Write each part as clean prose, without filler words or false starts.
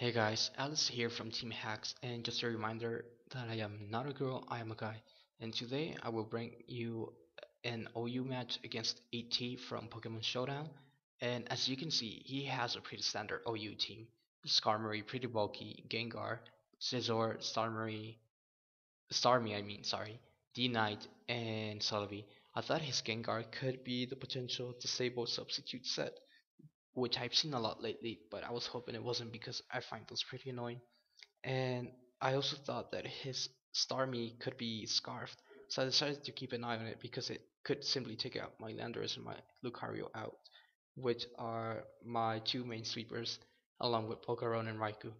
Hey guys, Alice here from Team Hacks, and just a reminder that I am not a girl, I am a guy. And today I will bring you an OU match against EatT from Pokémon Showdown. And as you can see, he has a pretty standard OU team. Skarmory, pretty bulky, Gengar, Scizor, Starmie, sorry, D-Knight, and Celebi. I thought his Gengar could be the potential disabled substitute set, which I've seen a lot lately, but I was hoping it wasn't because I find those pretty annoying. And I also thought that his Starmie could be scarfed, so I decided to keep an eye on it because it could simply take out my Landorus and my Lucario out, which are my two main sweepers, along with Pokémon and Raikou.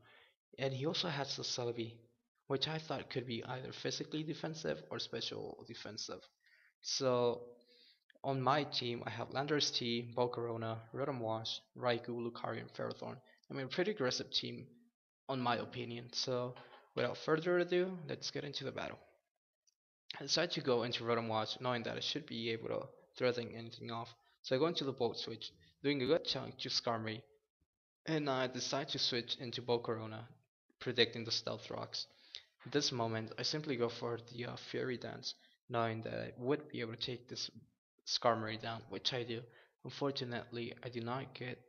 And he also has the Celebi, which I thought could be either physically defensive or special defensive. So on my team, I have Landorus T, Volcarona, Rotom Wash, Raikou, Lucario, and Ferrothorn. I mean, a pretty aggressive team, on my opinion. So, without further ado, let's get into the battle. I decided to go into Rotom Wash, knowing that I should be able to threaten anything off. So I go into the Bolt Switch, doing a good chunk to Skarmory, and I decide to switch into Volcarona, predicting the Stealth Rocks. At this moment, I simply go for the Fury Dance, knowing that I would be able to take this Skarmory down, which I do. Unfortunately, I do not get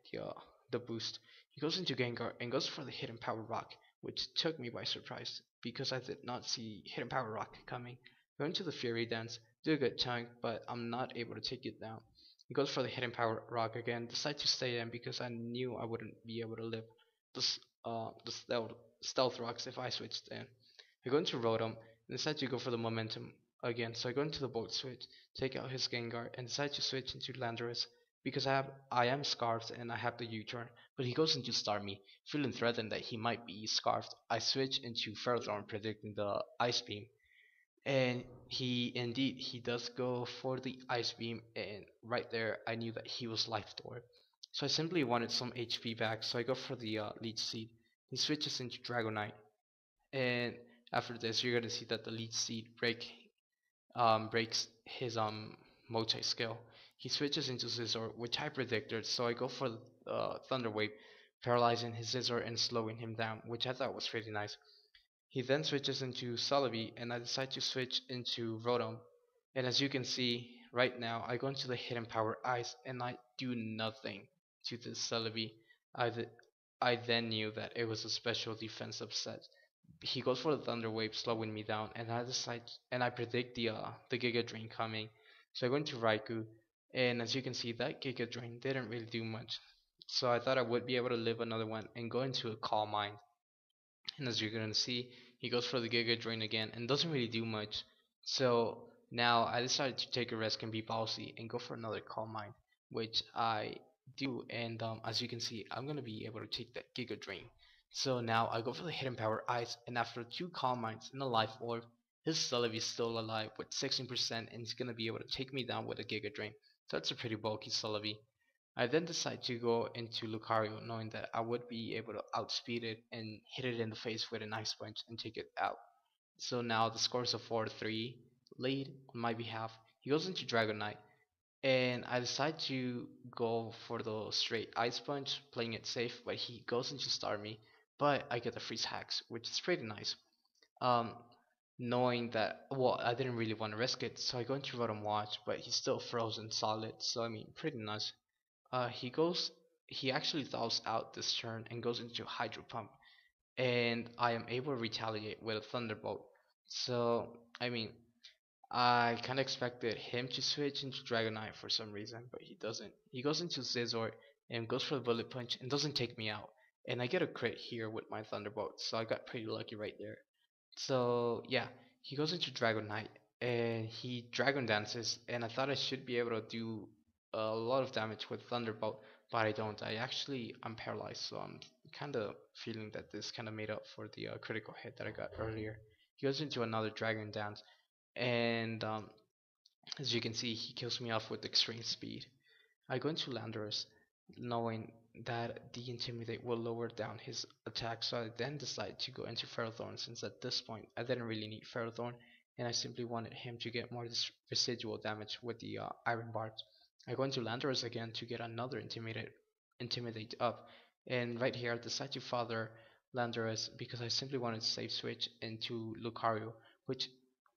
the boost. He goes into Gengar and goes for the Hidden Power Rock, which took me by surprise because I did not see Hidden Power Rock coming. Going to the Fury Dance, do a good chunk, but I'm not able to take it down. He goes for the Hidden Power Rock again, decide to stay in because I knew I wouldn't be able to live the stealth rocks if I switched in. I go into Rotom and decide to go for the momentum again. So I go into the Bolt Switch, take out his Gengar, and decide to switch into Landorus because I am scarfed and I have the U-turn. But he goes into Starmie, feeling threatened that he might be scarfed. I switch into Ferrothorn, predicting the Ice Beam, and he does go for the Ice Beam, and right there I knew that he was Life Orb. So I simply wanted some HP back, so I go for the Leech Seed. He switches into Dragonite, and after this you're gonna see that the Leech Seed breaks his multi skill. He switches into Scizor, which I predicted, so I go for Thunder Wave, paralyzing his Scizor and slowing him down, which I thought was pretty nice. He then switches into Celebi, and I decide to switch into Rotom. And as you can see right now, I go into the Hidden Power Ice, and I do nothing to this Celebi. I, th I then knew that it was a special defensive set. He goes for the Thunder Wave, slowing me down, and I predict the Giga Drain coming. So I go into Raikou, and as you can see, that Giga Drain didn't really do much. So I thought I would be able to live another one and go into a Calm Mind. And as you're gonna see, he goes for the Giga Drain again and doesn't really do much. So now I decided to take a risk and be ballsy and go for another Calm Mind, which I do. And as you can see, I'm gonna be able to take that Giga Drain. So now I go for the Hidden Power Ice, and after two Calm Minds and a Life Orb, his Celebi is still alive with 16%, and he's gonna be able to take me down with a Giga Drain. So that's a pretty bulky Celebi. I then decide to go into Lucario, knowing that I would be able to outspeed it and hit it in the face with an Ice Punch and take it out. So now the score is a 4-3 lead on my behalf. He goes into Dragonite, and I decide to go for the straight Ice Punch, playing it safe, but he goes into Starmie, but I get the Freeze Hacks, which is pretty nice. Um, Knowing that, well, I didn't really want to risk it, so I go into Rotom Watch, but he's still frozen solid, so I mean, pretty nice. He goes. He actually thaws out this turn and goes into Hydro Pump, and I am able to retaliate with a Thunderbolt. So I mean, I kind of expected him to switch into Dragonite for some reason, but he doesn't. He goes into Scizor and goes for the Bullet Punch and doesn't take me out, and I get a crit here with my Thunderbolt. So I got pretty lucky right there. So yeah, he goes into Dragonite and he Dragon Dances, and I thought I should be able to do a lot of damage with Thunderbolt, but I don't. I'm paralyzed, so I'm kind of feeling that this kind of made up for the critical hit that I got earlier. He goes into another Dragon Dance, and as you can see, he kills me off with extreme speed. I go into Landorus, knowing that the Intimidate will lower down his attack, so I then decide to go into Ferrothorn, since at this point I didn't really need Ferrothorn, and I simply wanted him to get more residual damage with the Iron Barbs. I go into Landorus again to get another Intimidate up, and right here I decide to Father Landorus because I simply wanted to save switch into Lucario, which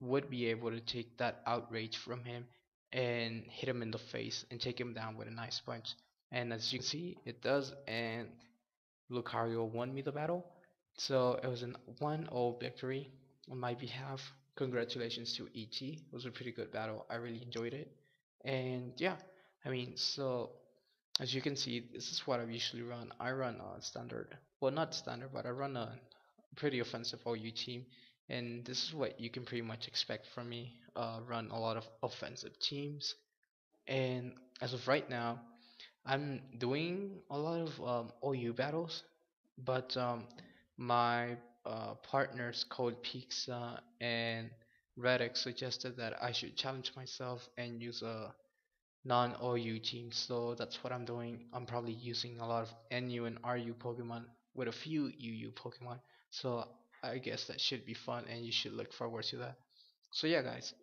would be able to take that outrage from him and hit him in the face and take him down with a nice punch. And as you can see, it does, and Lucario won me the battle. So it was an 1-0 victory on my behalf. Congratulations to ET. It was a pretty good battle. I really enjoyed it. And yeah, I mean, so as you can see, this is what I usually run. I run standard. Well, not standard, but I run a pretty offensive OU team. And this is what you can pretty much expect from me. Run a lot of offensive teams. And as of right now, I'm doing a lot of OU battles, but my partners Cold Pizza and Reddick suggested that I should challenge myself and use a non-OU team, so that's what I'm doing. I'm probably using a lot of NU and RU Pokemon with a few UU Pokemon, so I guess that should be fun and you should look forward to that. So yeah guys,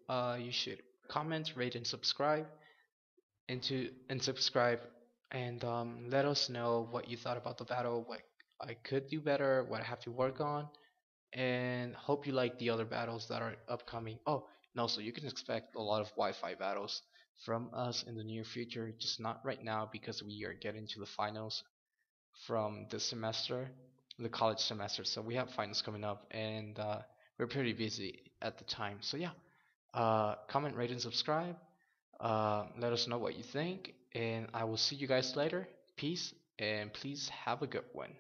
you should comment, rate and subscribe and subscribe and let us know what you thought about the battle, what I could do better, what I have to work on, and hope you like the other battles that are upcoming. Oh, and also you can expect a lot of Wi-Fi battles from us in the near future, just not right now because we are getting to the finals from this semester, the college semester. So we have finals coming up, and we're pretty busy at the time. So yeah, comment, rate, and subscribe. Let us know what you think, and I will see you guys later. Peace, and please have a good one.